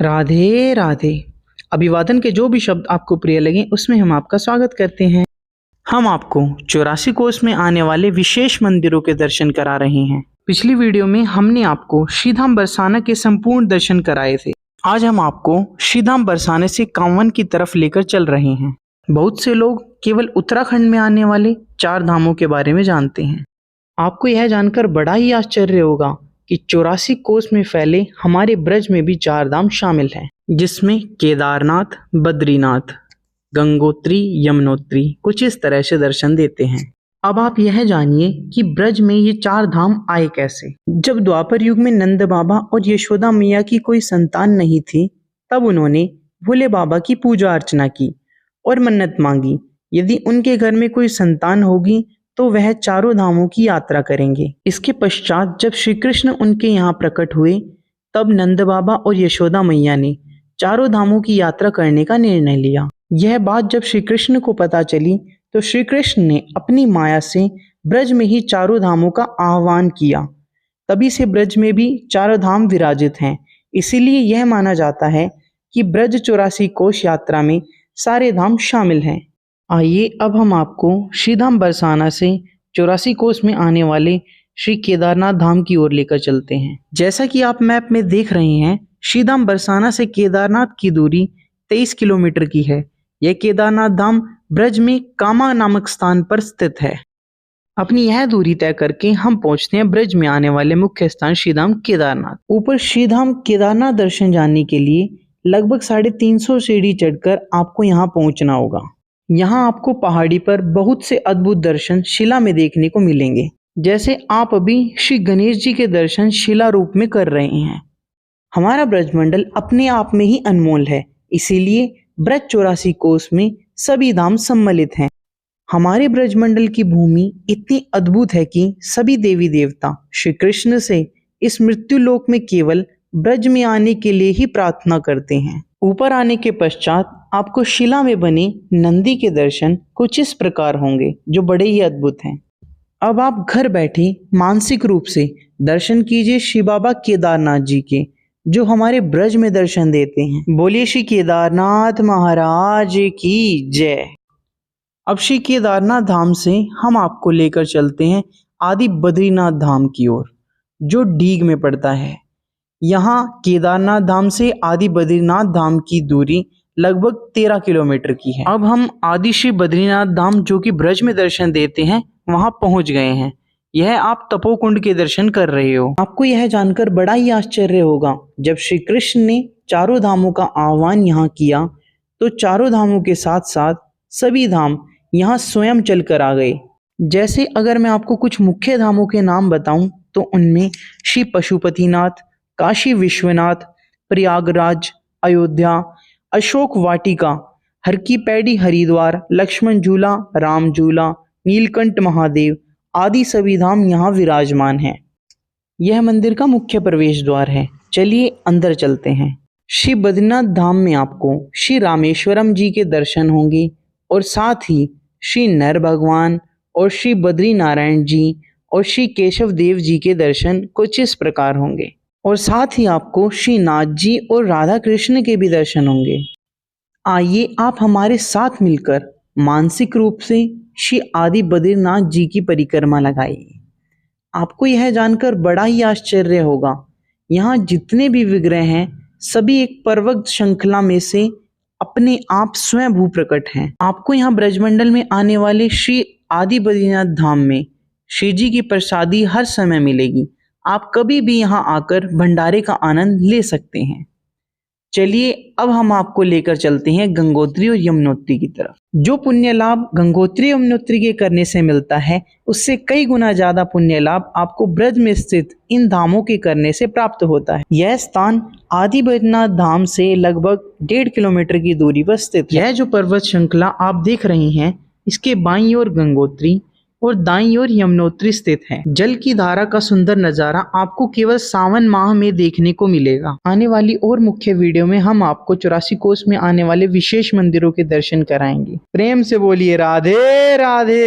राधे राधे। अभिवादन के जो भी शब्द आपको प्रिय लगे उसमें हम आपका स्वागत करते हैं। हम आपको 84 कोस में आने वाले विशेष मंदिरों के दर्शन करा रहे हैं। पिछली वीडियो में हमने आपको श्रीधाम बरसाना के संपूर्ण दर्शन कराए थे। आज हम आपको श्रीधाम बरसाने से कांवन की तरफ लेकर चल रहे हैं। बहुत से लोग केवल उत्तराखंड में आने वाले 4 धामों के बारे में जानते हैं। आपको यह जानकर बड़ा ही आश्चर्य होगा कि 84 कोस में फैले हमारे ब्रज में भी 4 धाम शामिल हैं, जिसमें केदारनाथ, बद्रीनाथ, गंगोत्री, यमुनोत्री कुछ इस तरह से दर्शन देते हैं। अब आप यह जानिए कि ब्रज में ये 4 धाम आए कैसे। जब द्वापर युग में नंद बाबा और यशोदा मैया की कोई संतान नहीं थी, तब उन्होंने भोले बाबा की पूजा अर्चना की और मन्नत मांगी, यदि उनके घर में कोई संतान होगी तो वह 4 धामों की यात्रा करेंगे। इसके पश्चात जब श्री कृष्ण उनके यहाँ प्रकट हुए, तब नंद बाबा और यशोदा मैया ने 4 धामों की यात्रा करने का निर्णय लिया। यह बात जब श्री कृष्ण को पता चली तो श्री कृष्ण ने अपनी माया से ब्रज में ही 4 धामों का आह्वान किया। तभी से ब्रज में भी 4 धाम विराजित हैं। इसीलिए यह माना जाता है कि ब्रज 84 कोश यात्रा में सारे धाम शामिल हैं। आइए अब हम आपको श्रीधाम बरसाना से 84 कोस में आने वाले श्री केदारनाथ धाम की ओर लेकर चलते हैं। जैसा कि आप मैप में देख रहे हैं, श्रीधाम बरसाना से केदारनाथ की दूरी 23 किलोमीटर की है। यह केदारनाथ धाम ब्रज में कामा नामक स्थान पर स्थित है। अपनी यह दूरी तय करके हम पहुंचते हैं ब्रज में आने वाले मुख्य स्थान श्रीधाम केदारनाथ। ऊपर श्रीधाम केदारनाथ दर्शन जाने के लिए लगभग 350 सीढ़ी चढ़कर आपको यहाँ पहुंचना होगा। यहाँ आपको पहाड़ी पर बहुत से अद्भुत दर्शन शिला में देखने को मिलेंगे, जैसे आप अभी श्री गणेश जी के दर्शन शिला रूप में कर रहे हैं। हमारा ब्रजमंडल अपने आप में ही अनमोल है, इसीलिए ब्रज 84 कोस में सभी धाम सम्मिलित हैं। हमारे ब्रजमंडल की भूमि इतनी अद्भुत है कि सभी देवी देवता श्री कृष्ण से इस मृत्यु लोक में केवल ब्रज में आने के लिए ही प्रार्थना करते हैं। ऊपर आने के पश्चात आपको शिला में बने नंदी के दर्शन कुछ इस प्रकार होंगे, जो बड़े ही अद्भुत हैं। अब आप घर बैठे मानसिक रूप से दर्शन कीजिए श्री बाबा केदारनाथ जी के, जो हमारे ब्रज में दर्शन देते हैं। बोलिए श्री केदारनाथ महाराज की जय। अब श्री केदारनाथ धाम से हम आपको लेकर चलते हैं आदि बद्रीनाथ धाम की ओर, जो डीग में पड़ता है। यहाँ केदारनाथ धाम से आदि बद्रीनाथ धाम की दूरी लगभग 13 किलोमीटर की है। अब हम आदि श्री बद्रीनाथ धाम, जो कि ब्रज में दर्शन देते हैं, वहां पहुंच गए हैं। यह आप तपोकुंड के दर्शन कर रहे हो। आपको यह जानकर बड़ा ही आश्चर्य होगा, जब श्री कृष्ण ने 4 धामों का आह्वान यहाँ किया तो 4 धामों के साथ साथ सभी धाम यहाँ स्वयं चलकर आ गए। जैसे अगर मैं आपको कुछ मुख्य धामों के नाम बताऊं तो उनमें श्री पशुपतिनाथ, काशी विश्वनाथ, प्रयागराज, अयोध्या, अशोक वाटिका, हर की पैड़ी हरिद्वार, लक्ष्मण झूला, राम झूला, नीलकंठ महादेव आदि सभी धाम यहाँ विराजमान हैं। यह मंदिर का मुख्य प्रवेश द्वार है। चलिए अंदर चलते हैं। श्री बद्रीनाथ धाम में आपको श्री रामेश्वरम जी के दर्शन होंगे और साथ ही श्री नर भगवान और श्री बद्री नारायण जी और श्री केशव देव जी के दर्शन कुछ इस प्रकार होंगे, और साथ ही आपको श्री नाथ जी और राधा कृष्ण के भी दर्शन होंगे। आइए आप हमारे साथ मिलकर मानसिक रूप से श्री आदि बद्रीनाथ जी की परिक्रमा लगाइए। आपको यह जानकर बड़ा ही आश्चर्य होगा, यहाँ जितने भी विग्रह हैं सभी एक पर्वत श्रृंखला में से अपने आप स्वयं भू प्रकट हैं। आपको यहाँ ब्रजमंडल में आने वाले श्री आदि बद्रीनाथ धाम में श्री जी की प्रसादी हर समय मिलेगी। आप कभी भी यहाँ आकर भंडारे का आनंद ले सकते हैं। चलिए अब हम आपको लेकर चलते हैं गंगोत्री और यमुनोत्री की तरफ। जो पुण्य लाभ गंगोत्री यमुनोत्री के करने से मिलता है, उससे कई गुना ज्यादा पुण्य लाभ आपको ब्रज में स्थित इन धामों के करने से प्राप्त होता है। यह स्थान आदि बद्रीनाथ धाम से लगभग 1.5 किलोमीटर की दूरी पर स्थित है। यह जो पर्वत श्रृंखला आप देख रहे हैं, इसके बाईं ओर गंगोत्री और दाईं ओर यमुनोत्री स्थित है। जल की धारा का सुंदर नजारा आपको केवल सावन माह में देखने को मिलेगा। आने वाली और मुख्य वीडियो में हम आपको 84 कोस में आने वाले विशेष मंदिरों के दर्शन कराएंगे। प्रेम से बोलिए राधे राधे।